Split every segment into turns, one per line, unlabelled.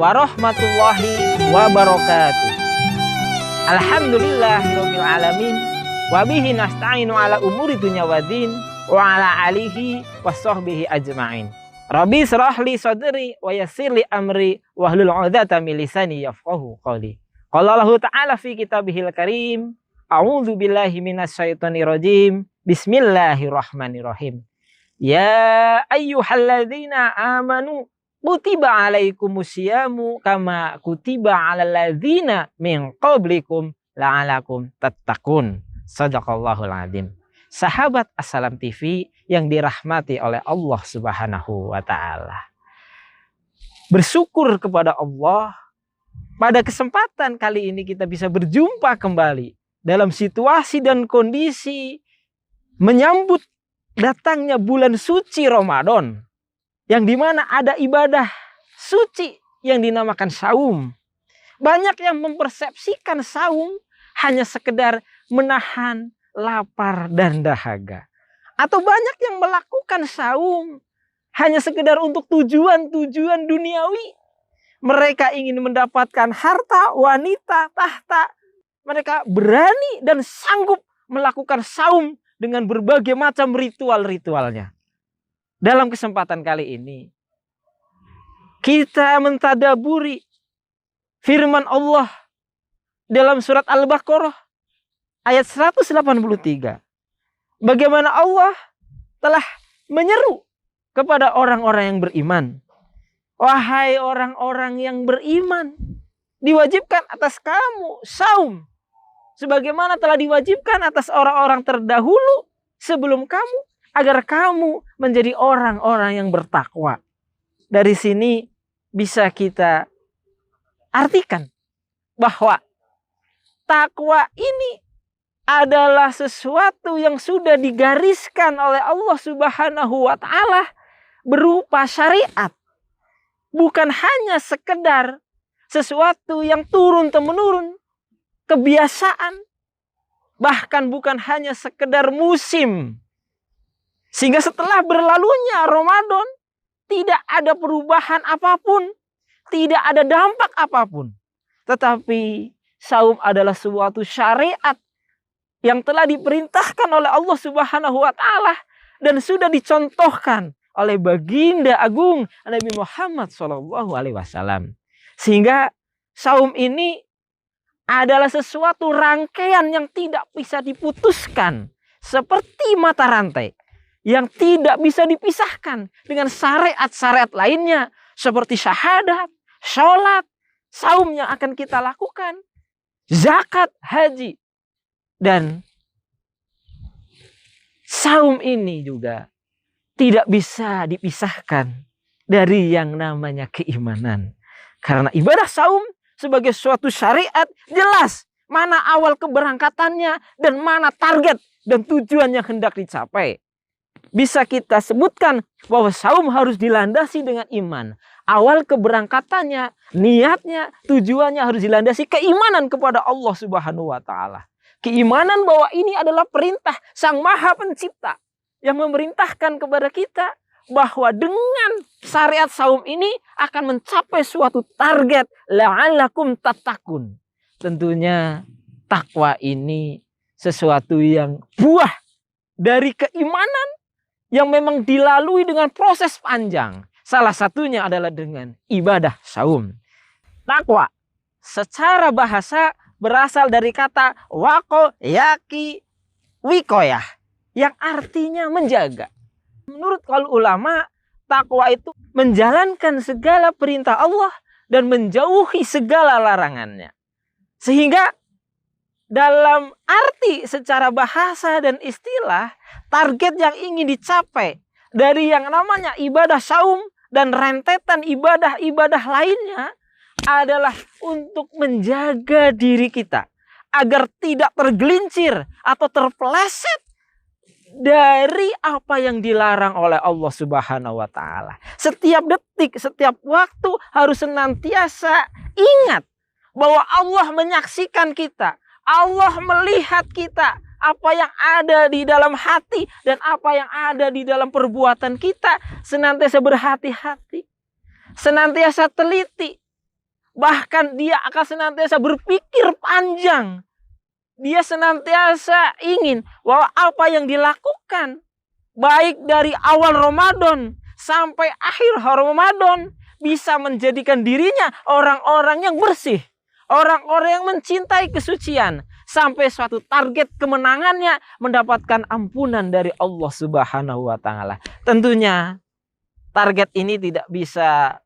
warahmatullahi wabarakatuh. Alhamdulillahirabbil alamin wa bihi nasta'inu ala umuri dunya waddin wa ala alihi washabbihi ajmain. Rabbi shrah li sadri wa yassir li amri wahlul 'uqdatam min lisani yafqahu qawli. Qala Allah ta'ala fi kitabihil karim, a'udzu billahi minasyaitonir rajim. Bismillahirrahmanirrahim. Ya ayyuhalladzina amanu kutiba alaikumusyamu kama kutiba alal ladzina min qablikum la'alakum tattaqun. Shadaqallahul adzim. Sahabat Assalam TV yang dirahmati oleh Allah Subhanahu wa taala. Bersyukur kepada Allah, pada kesempatan kali ini kita bisa berjumpa kembali dalam situasi dan kondisi menyambut datangnya bulan suci Ramadan, yang dimana ada ibadah suci yang dinamakan saum. Banyak yang mempersepsikan saum hanya sekedar menahan lapar dan dahaga. Atau banyak yang melakukan saum hanya sekedar untuk tujuan-tujuan duniawi. Mereka ingin mendapatkan harta, wanita, tahta. Mereka berani dan sanggup melakukan saum dengan berbagai macam ritual-ritualnya. Dalam kesempatan kali ini, kita mentadaburi firman Allah dalam surat Al-Baqarah ayat 183. Bagaimana Allah telah menyeru kepada orang-orang yang beriman. Wahai orang-orang yang beriman, diwajibkan atas kamu saum, sebagaimana telah diwajibkan atas orang-orang terdahulu sebelum kamu, agar kamu menjadi orang-orang yang bertakwa. Dari sini bisa kita artikan bahwa takwa ini adalah sesuatu yang sudah digariskan oleh Allah Subhanahu wa taala berupa syariat. Bukan hanya sekedar sesuatu yang turun-temurun, kebiasaan, bahkan bukan hanya sekedar musim. Sehingga setelah berlalunya Ramadan, tidak ada perubahan apapun, tidak ada dampak apapun. Tetapi saum adalah suatu syariat yang telah diperintahkan oleh Allah Subhanahu wa taala dan sudah dicontohkan oleh baginda agung Nabi Muhammad SAW. Sehingga saum ini adalah sesuatu rangkaian yang tidak bisa diputuskan, seperti mata rantai yang tidak bisa dipisahkan dengan syariat-syariat lainnya seperti syahadat, sholat, saum yang akan kita lakukan, zakat, haji. Dan saum ini juga tidak bisa dipisahkan dari yang namanya keimanan. Karena ibadah saum sebagai suatu syariat jelas mana awal keberangkatannya dan mana target dan tujuan yang hendak dicapai. Bisa kita sebutkan bahwa saum harus dilandasi dengan iman. Awal keberangkatannya, niatnya, tujuannya harus dilandasi keimanan kepada Allah Subhanahu wa taala. Keimanan bahwa ini adalah perintah Sang Maha Pencipta yang memerintahkan kepada kita bahwa dengan syariat saum ini akan mencapai suatu target, la'allakum tattaqun. Tentunya takwa ini sesuatu yang buah dari keimanan yang memang dilalui dengan proses panjang. Salah satunya adalah dengan ibadah saum. Takwa secara bahasa berasal dari kata wako yaki wikoyah yang artinya menjaga. Menurut kaul ulama, takwa itu menjalankan segala perintah Allah dan menjauhi segala larangannya. Sehingga dalam arti secara bahasa dan istilah, target yang ingin dicapai dari yang namanya ibadah saum dan rentetan ibadah-ibadah lainnya adalah untuk menjaga diri kita agar tidak tergelincir atau terpeleset dari apa yang dilarang oleh Allah Subhanahu wa taala. Setiap detik, setiap waktu harus senantiasa ingat bahwa Allah menyaksikan kita, Allah melihat kita, apa yang ada di dalam hati dan apa yang ada di dalam perbuatan kita. Senantiasa berhati-hati, senantiasa teliti Bahkan dia akan senantiasa berpikir panjang. Dia senantiasa ingin bahwa apa yang dilakukan, baik dari awal Ramadan sampai akhir Ramadan, bisa menjadikan dirinya orang-orang yang bersih. Orang-orang yang mencintai kesucian. Sampai suatu target kemenangannya mendapatkan ampunan dari Allah Subhanahu wa Ta'ala. Tentunya target ini tidak bisa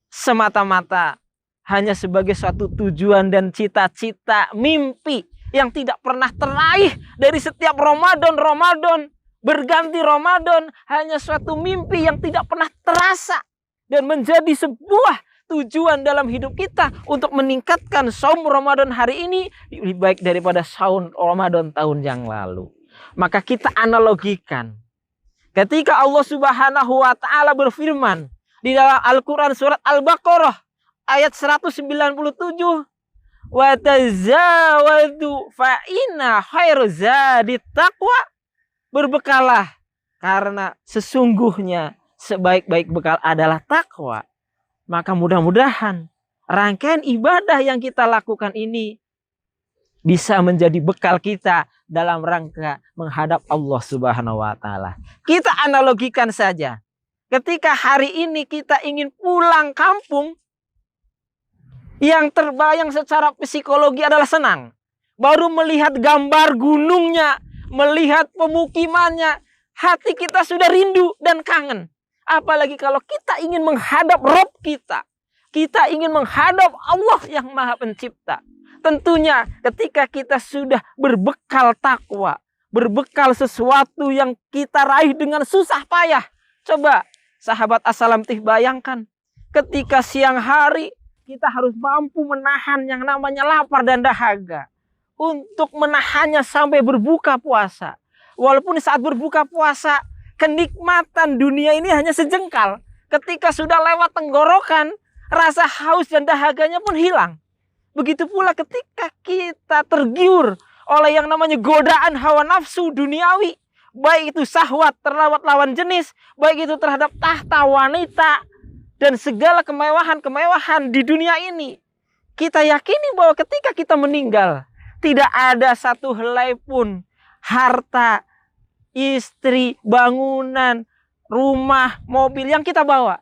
semata-mata hanya sebagai suatu tujuan dan cita-cita, mimpi yang tidak pernah teraih dari setiap Ramadan. Berganti Ramadan hanya suatu mimpi yang tidak pernah terasa dan menjadi sebuah tujuan dalam hidup kita untuk meningkatkan saum Ramadan hari ini lebih baik daripada saum Ramadan tahun yang lalu. Maka kita analogikan ketika Allah Subhanahu wa Ta'ala berfirman di dalam Al-Quran surat Al-Baqarah ayat 197, wa tazawwadu fa inna khairu zadit taqwa. Berbekalah karena sesungguhnya sebaik-baik bekal adalah takwa. Maka mudah-mudahan rangkaian ibadah yang kita lakukan ini bisa menjadi bekal kita dalam rangka menghadap Allah Subhanahu wa Ta'ala. Kita analogikan saja. Ketika hari ini kita ingin pulang kampung, yang terbayang secara psikologi adalah senang. Baru melihat gambar gunungnya, melihat pemukimannya, hati kita sudah rindu dan kangen. Apalagi kalau kita ingin menghadap Rabb kita. Kita ingin menghadap Allah yang Maha Pencipta. Tentunya ketika kita sudah berbekal takwa, berbekal sesuatu yang kita raih dengan susah payah. Coba sahabat As-Salamtih bayangkan. Ketika siang hari kita harus mampu menahan yang namanya lapar dan dahaga. Untuk menahannya sampai berbuka puasa. Walaupun saat berbuka puasa kenikmatan dunia ini hanya sejengkal. Ketika sudah lewat tenggorokan, rasa haus dan dahaganya pun hilang. Begitu pula ketika kita tergiur oleh yang namanya godaan hawa nafsu duniawi. Baik itu syahwat terhadap lawan jenis, baik itu terhadap tahta wanita, dan segala kemewahan-kemewahan di dunia ini. Kita yakini bahwa ketika kita meninggal, tidak ada satu helai pun harta, istri, bangunan, rumah, mobil yang kita bawa.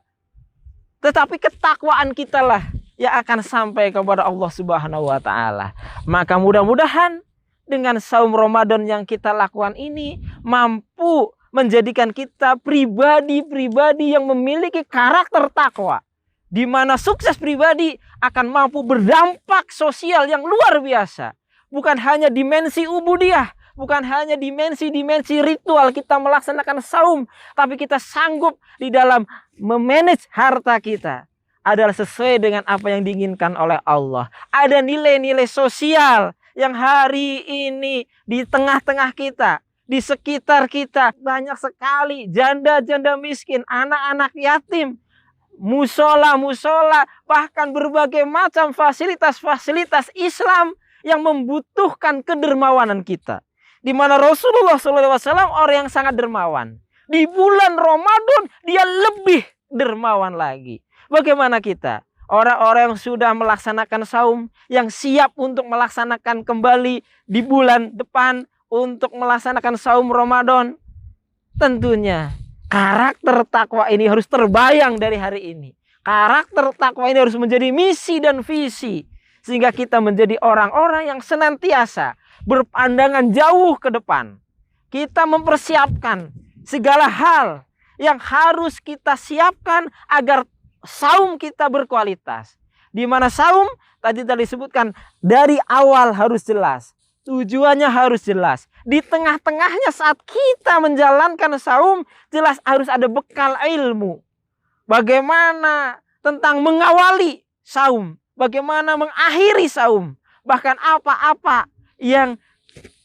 Tetapi ketakwaan kita lah yang akan sampai kepada Allah Subhanahu wa Ta'ala. Maka mudah-mudahan dengan saum Ramadan yang kita lakukan ini mampu menjadikan kita pribadi-pribadi yang memiliki karakter takwa. Di mana sukses pribadi akan mampu berdampak sosial yang luar biasa. Bukan hanya dimensi ubudiyah, bukan hanya dimensi-dimensi ritual kita melaksanakan saum, tapi kita sanggup di dalam memanage harta kita adalah sesuai dengan apa yang diinginkan oleh Allah. Ada nilai-nilai sosial yang hari ini di tengah-tengah kita, di sekitar kita banyak sekali janda-janda miskin, anak-anak yatim, musola-musola, bahkan berbagai macam fasilitas-fasilitas Islam yang membutuhkan kedermawanan kita. Di mana Rasulullah SAW orang yang sangat dermawan. Di bulan Ramadan dia lebih dermawan lagi. Bagaimana kita? Orang-orang yang sudah melaksanakan saum, yang siap untuk melaksanakan kembali di bulan depan untuk melaksanakan saum Ramadan. Tentunya karakter takwa ini harus terbayang dari hari ini. Karakter takwa ini harus menjadi misi dan visi. Sehingga kita menjadi orang-orang yang senantiasa berpandangan jauh ke depan. Kita mempersiapkan segala hal yang harus kita siapkan agar saum kita berkualitas. Di mana saum tadi disebutkan dari awal harus jelas. Tujuannya harus jelas. Di tengah-tengahnya saat kita menjalankan saum jelas harus ada bekal ilmu. Bagaimana tentang mengawali saum. Bagaimana mengakhiri saum. Bahkan apa-apa yang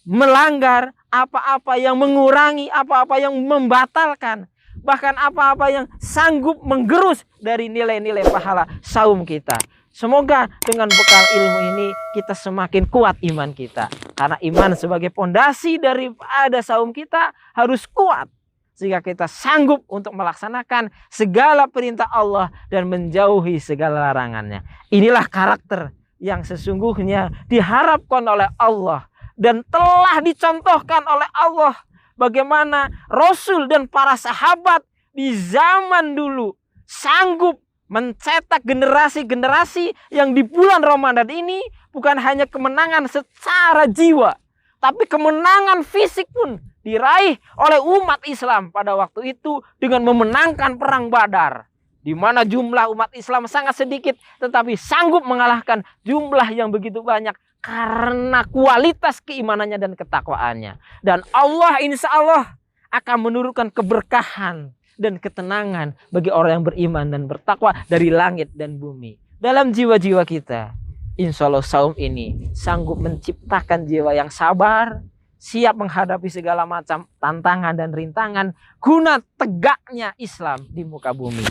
melanggar, apa-apa yang mengurangi, apa-apa yang membatalkan. Bahkan apa-apa yang sanggup menggerus dari nilai-nilai pahala saum kita. Semoga dengan bekal ilmu ini kita semakin kuat iman kita. Karena iman sebagai pondasi daripada saum kita harus kuat. sehingga kita sanggup untuk melaksanakan segala perintah Allah dan menjauhi segala larangannya. Inilah karakter yang sesungguhnya diharapkan oleh Allah dan telah dicontohkan oleh Allah. Bagaimana Rasul dan para sahabat di zaman dulu sanggup mencetak generasi-generasi yang di bulan Ramadan ini bukan hanya kemenangan secara jiwa, tapi kemenangan fisik pun diraih oleh umat Islam pada waktu itu dengan memenangkan perang Badar, di mana jumlah umat Islam sangat sedikit tetapi sanggup mengalahkan jumlah yang begitu banyak karena kualitas keimanannya dan ketakwaannya. Dan Allah insya Allah akan menurunkan keberkahan dan ketenangan bagi orang yang beriman dan bertakwa dari langit dan bumi. Dalam jiwa-jiwa kita, insya Allah saum ini sanggup menciptakan jiwa yang sabar, siap menghadapi segala macam tantangan dan rintangan guna tegaknya Islam di muka bumi.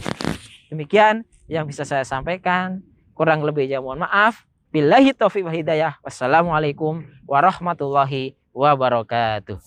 Demikian yang bisa saya sampaikan. Kurang lebihnya mohon maaf. Billahi taufiq wal hidayah. Wassalamualaikum warahmatullahi wabarakatuh.